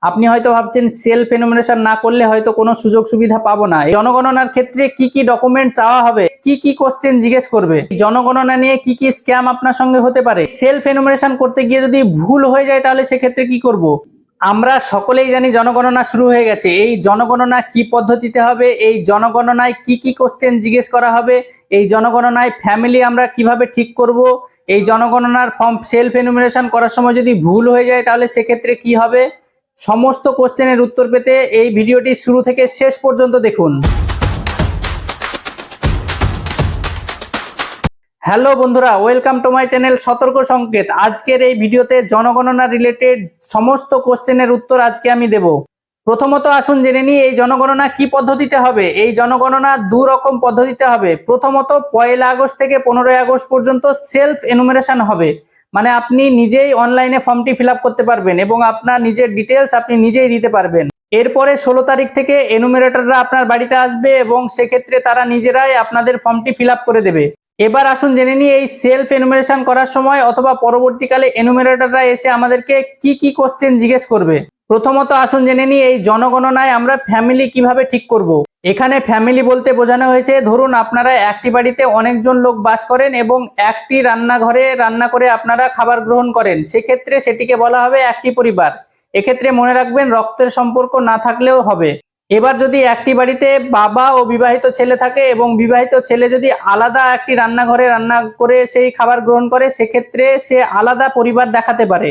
আপনি হয়তো ভাবছেন সেলফ এনুমারেশন না করলে হয়তো কোনো সুযোগ সুবিধা পাবো না। এই জনগণনার ক্ষেত্রে কি কি ডকুমেন্ট চাওয়া হবে, কি কি কোশ্চেন জিজ্ঞেস করবে, জনগণনা নিয়ে কি কি স্ক্যাম আপনার সঙ্গে হতে পারে, সেলফ এনুমারেশন করতে গিয়ে যদি ভুল হয়ে যায় তাহলে সেক্ষেত্রে কি করব। আমরা সকলেই জানি জনগণনা শুরু হয়ে গেছে। এই জনগণনা কি পদ্ধতিতে হবে, এই জনগণনায় কি কি কোশ্চেন জিজ্ঞেস করা হবে, এই জনগণনায় ফ্যামিলি আমরা কিভাবে ঠিক করব, এই জনগণনার ফর্ম সেলফ এনুমারেশন করার সময় যদি ভুল হয়ে যায় তাহলে সেক্ষেত্রে কি হবে, সমস্ত কোশ্চেনের উত্তর পেতে এই ভিডিওটি শুরু থেকে শেষ পর্যন্ত দেখুন। হ্যালো বন্ধুরা, ওয়েলকাম টু মাই চ্যানেল সতর্ক সংকেত। আজকের এই ভিডিওতে জনগণনা রিলেটেড সমস্ত কোশ্চেনের উত্তর আজকে আমি দেব। প্রথমত আসুন জেনে নিই এই জনগণনা কি পদ্ধতিতে হবে। এই জনগণনা দু রকম পদ্ধতিতে হবে। প্রথমত 1 আগস্ট থেকে 15 আগস্ট পর্যন্ত সেলফ এনুমারেশন হবে, মানে আপনি নিজেই অনলাইনে ফর্মটি ফিল আপ করতে পারবেন এবং আপনার নিজের ডিটেলস আপনি নিজেই দিতে পারবেন। এরপরে 16 তারিখ থেকে এনুমারেটররা আপনার বাড়িতে আসবে এবং সেক্ষেত্রে তারা নিজেরাই আপনাদের ফর্মটি ফিল আপ করে দেবে। এবার আসুন জেনে নিই এই সেলফ এনুমারেশন করার সময় অথবা পরবর্তীকালে এনুমারেটররা এসে আমাদেরকে কি কি কোশ্চেন জিজ্ঞেস করবে। প্রথমত আসুন জেনে নিই এই জনগণনায় আমরা ফ্যামিলি কিভাবে ঠিক করব। এখানে ফ্যামিলি বলতে বোঝানো হয়েছে, ধরুন আপনারা একটি বাড়িতে অনেকজন লোক বাস করেন এবং একটি রান্নাঘরে রান্না করে আপনারা খাবার গ্রহণ করেন, সেক্ষেত্রে সেটিকে বলা হবে একটি পরিবার। এক্ষেত্রে মনে রাখবেন রক্তের সম্পর্ক না থাকলেও হবে। এবার যদি একটি বাড়িতে বাবা ও বিবাহিত ছেলে থাকে এবং বিবাহিত ছেলে যদি আলাদা একটি রান্নাঘরে রান্না করে সেই খাবার গ্রহণ করে, সেক্ষেত্রে সে আলাদা পরিবার দেখাতে পারে।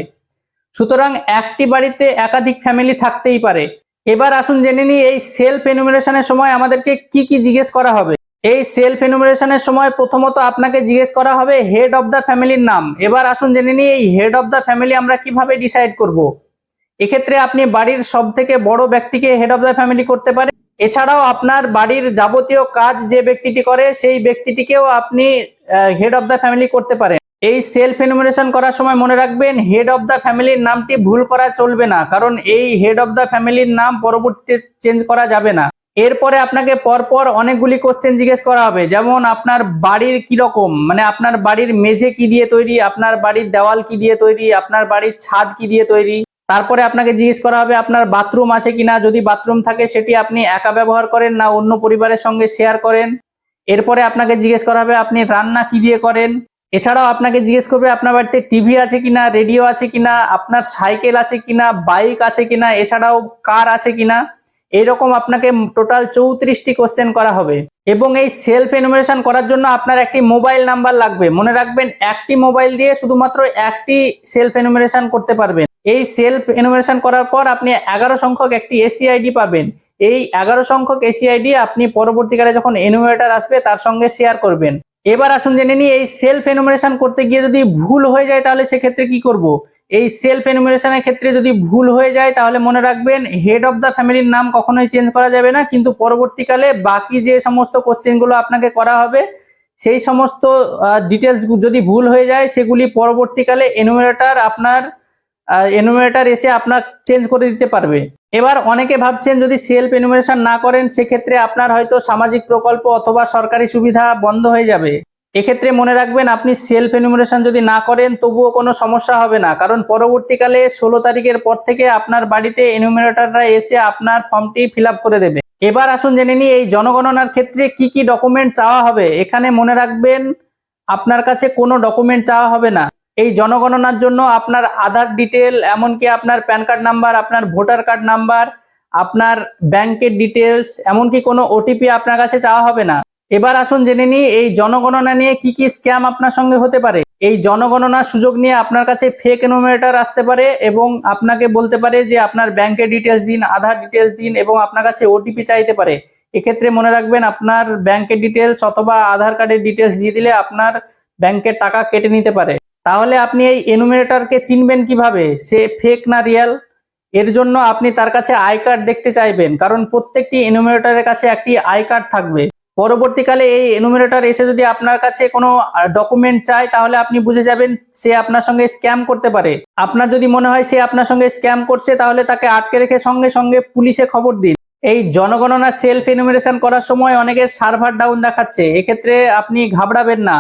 সুতরাং একটি বাড়িতে একাধিক ফ্যামিলি থাকতেই পারে। এবার আসুন জেনে নিই এই সেলফ এনুমারেশনের সময় আমাদেরকে কি কি জিজ্ঞেস করা হবে। এই সেলফ এনুমারেশনের সময় প্রথমত আপনাকে জিজ্ঞেস করা হবে হেড অফ দ্য ফ্যামিলির নাম। এবার আসুন জেনে নিই এই হেড অফ দ্য ফ্যামিলি আমরা কিভাবে ডিসাইড করব। এক্ষেত্রে আপনি বাড়ির সব থেকে বড় ব্যক্তিকে হেড অফ দ্য ফ্যামিলি করতে পারেন। এছাড়াও আপনার বাড়ির যাবতীয় কাজ যে ব্যক্তিটি করে সেই ব্যক্তিটিকেও আপনি হেড অফ দ্য ফ্যামিলি করতে পারেন। এই সেলফ এনুমারেশন করার সময় মনে রাখবেন হেড অফ দ্য ফ্যামিলির নামটি ভুল করা চলবে না, কারণ এই হেড অফ দ্য ফ্যামিলির নাম পরবর্তীতে চেঞ্জ করা যাবে না। এরপরে আপনাকে পরপর অনেকগুলি কোশ্চেন জিজ্ঞেস করা হবে, যেমন আপনার বাড়ির কি রকম, মানে আপনার বাড়ির মেঝে কি দিয়ে তৈরি, আপনার বাড়ির দেওয়াল কি দিয়ে তৈরি, আপনার বাড়ির ছাদ কি দিয়ে তৈরি। তারপরে আপনাকে জিজ্ঞেস করা হবে আপনার বাথরুম আছে কিনা, যদি বাথরুম থাকে সেটি আপনি একা ব্যবহার করেন না অন্য পরিবারের সঙ্গে শেয়ার করেন। এরপরে আপনাকে জিজ্ঞেস করা হবে আপনি রান্না কি দিয়ে করেন। এছাড়াও আপনাকে জিজ্ঞেস করবে আপনার বাড়িতে টিভি আছে কিনা, রেডিও আছে কিনা, আপনার সাইকেল আছে কিনা, বাইক আছে কিনা, এছাড়াও কার আছে কিনা। এইরকম আপনাকে টোটাল 34টি কোশ্চেন করা হবে। এবং এই সেলফ এনুমারেশন করার জন্য আপনার একটি মোবাইল নাম্বার লাগবে। মনে রাখবেন একটি মোবাইল দিয়ে শুধুমাত্র একটি সেলফ এনুমারেশন করতে পারবেন। এই সেলফ এনুমারেশন করার পর আপনি 11 সংখ্যক একটি এসিআইডি পাবেন। এই 11 সংখ্যক এসিআইডি আপনি পরবর্তীকালে যখন এনুমারেটর আসবে তার সঙ্গে শেয়ার করবেন। এবার আসুন জেনে নিই এই সেলফ এনুমারেশন করতে গিয়ে যদি ভুল হয়ে যায় তাহলে সেক্ষেত্রে কি করব। এই সেলফ এনুমারেশনের ক্ষেত্রে যদি ভুল হয়ে যায় তাহলে মনে রাখবেন হেড অফ দ্য ফ্যামিলির নাম কখনোই চেঞ্জ করা যাবে না, কিন্তু পরবর্তীকালে বাকি যে সমস্ত কোশ্চেনগুলো আপনাকে করা হবে সেই সমস্ত ডিটেলস যদি ভুল হয়ে যায় সেগুলি পরবর্তীকালে এনুমারেটর এসে আপনার চেঞ্জ করে দিতে পারবে। এবার অনেকে ভাবছেন যদি সেলফ এনুমারেশন না করেন সেক্ষেত্রে আপনার হয়তো সামাজিক প্রকল্প অথবা সরকারি সুবিধা বন্ধ হয়ে যাবে। এক্ষেত্রে মনে রাখবেন আপনি সেলফ এনুমারেশন যদি না করেন তবুও কোনো সমস্যা হবে না, কারণ পরবর্তীকালে 16 তারিখের পর থেকে আপনার বাড়িতে এনুমারেটররা এসে আপনার ফর্মটি ফিল আপ করে দেবে। এবার আসুন জেনে নিই এই জনগণনার ক্ষেত্রে কি কি ডকুমেন্ট চাওয়া হবে। এখানে মনে রাখবেন আপনার কাছে কোনো ডকুমেন্ট চাওয়া হবে না। এই জনগণনার জন্য আপনার আধার ডিটেল, এমনকি আপনার প্যান কার্ড নাম্বার, আপনার ভোটার কার্ড নাম্বার, আপনার ব্যাংকের ডিটেলস, এমনকি কোনো ওটিপি আপনার কাছে চাওয়া হবে না। এবার আসুন জেনে নিই এই জনগণনা নিয়ে কি কি স্ক্যাম আপনার সঙ্গে হতে পারে। এই জনগণনার সুযোগ নিয়ে আপনার কাছে ফেক এনুমারেটর আসতে পারে এবং আপনাকে বলতে পারে যে আপনার ব্যাংকের ডিটেলস দিন, আধার ডিটেলস দিন এবং আপনার কাছে ওটিপি চাইতে পারে। এক্ষেত্রে মনে রাখবেন আপনার ব্যাংকের ডিটেলস অথবা আধার কার্ডের ডিটেলস দিয়ে দিলে আপনার ব্যাংকের টাকা কেটে নিতে পারে। তাহলে আপনি এই এনুমারেটরকে চিনবেন কিভাবে সে ফেক না রিয়েল? এর জন্য আপনি তার কাছে আই কার্ড দেখতে চাইবেন, কারণ প্রত্যেকটি এনুমারেটরের কাছে একটি আই কার্ড থাকবে। পরবর্তীকালে এই এনুমারেটর এসে যদি আপনার কাছে কোনো ডকুমেন্ট চায় তাহলে আপনি বুঝে যাবেন সে আপনার সঙ্গে স্ক্যাম করতে পারে। আপনার যদি মনে হয় সে আপনার সঙ্গে স্ক্যাম করছে তাহলে তাকে আটকে রেখে সঙ্গে সঙ্গে পুলিশে খবর দিন। এই জনগণনা সেলফ এনুমারেশন করার সময় অনেকের সার্ভার ডাউন দেখাচ্ছে, এক্ষেত্রে আপনি ঘাবড়াবেন না।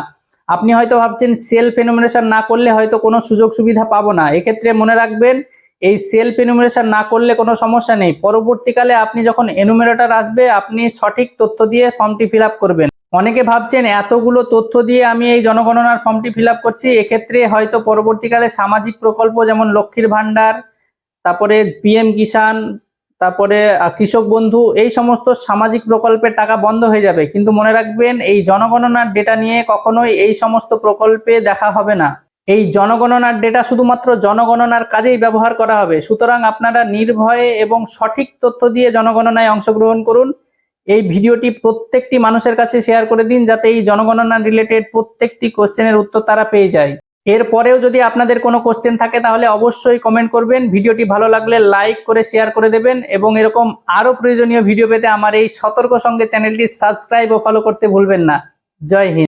আপনি হয়তো ভাবছেন সেলফ এনুমারেশন না করলে হয়তো কোনো সুযোগ সুবিধা পাবো না। এক্ষেত্রে মনে রাখবেন এই সেলফ এনুমেরেশন না করলে কোনো সমস্যা নেই। পরবর্তীকালে আপনি যখন এনুমেরেটর আসবে আপনি সঠিক তথ্য দিয়ে ফর্মটি ফিল আপ করবেন। অনেকে ভাবছেন এতগুলো তথ্য দিয়ে আমি এই জনগণনার ফর্মটি ফিল আপ করছি, এক্ষেত্রে হয়তো পরবর্তীকালে সামাজিক প্রকল্প যেমন লক্ষ্মীর ভান্ডার, তারপরে পিএম কিষাণ, তারপরে কৃষক বন্ধু, এই সমস্ত সামাজিক প্রকল্পের টাকা বন্ধ হয়ে যাবে। কিন্তু মনে রাখবেন এই জনগণনার ডেটা নিয়ে কখনোই এই সমস্ত প্রকল্পে দেখা হবে না। এই জনগণনার ডেটা শুধুমাত্র জনগণনার কাজেই ব্যবহার করা হবে। সুতরাং আপনারা নির্ভয়ে এবং সঠিক তথ্য দিয়ে জনগণনায় অংশগ্রহণ করুন। এই ভিডিওটি প্রত্যেকটি মানুষের কাছে শেয়ার করে দিন, যাতে এই জনগণনা রিলেটেড প্রত্যেকটি কোশ্চেনের উত্তর তারা পেয়ে যায়। এরপরেও যদি আপনাদের কোনো কোশ্চেন থাকে তাহলে অবশ্যই কমেন্ট করবেন। ভিডিওটি ভালো লাগলে লাইক করে শেয়ার করে দেবেন এবং এরকম আরো প্রয়োজনীয় ভিডিও পেতে আমার এই সতর্ক সঙ্গে চ্যানেলটি সাবস্ক্রাইব ও ফলো করতে ভুলবেন না। জয় হিন্দ।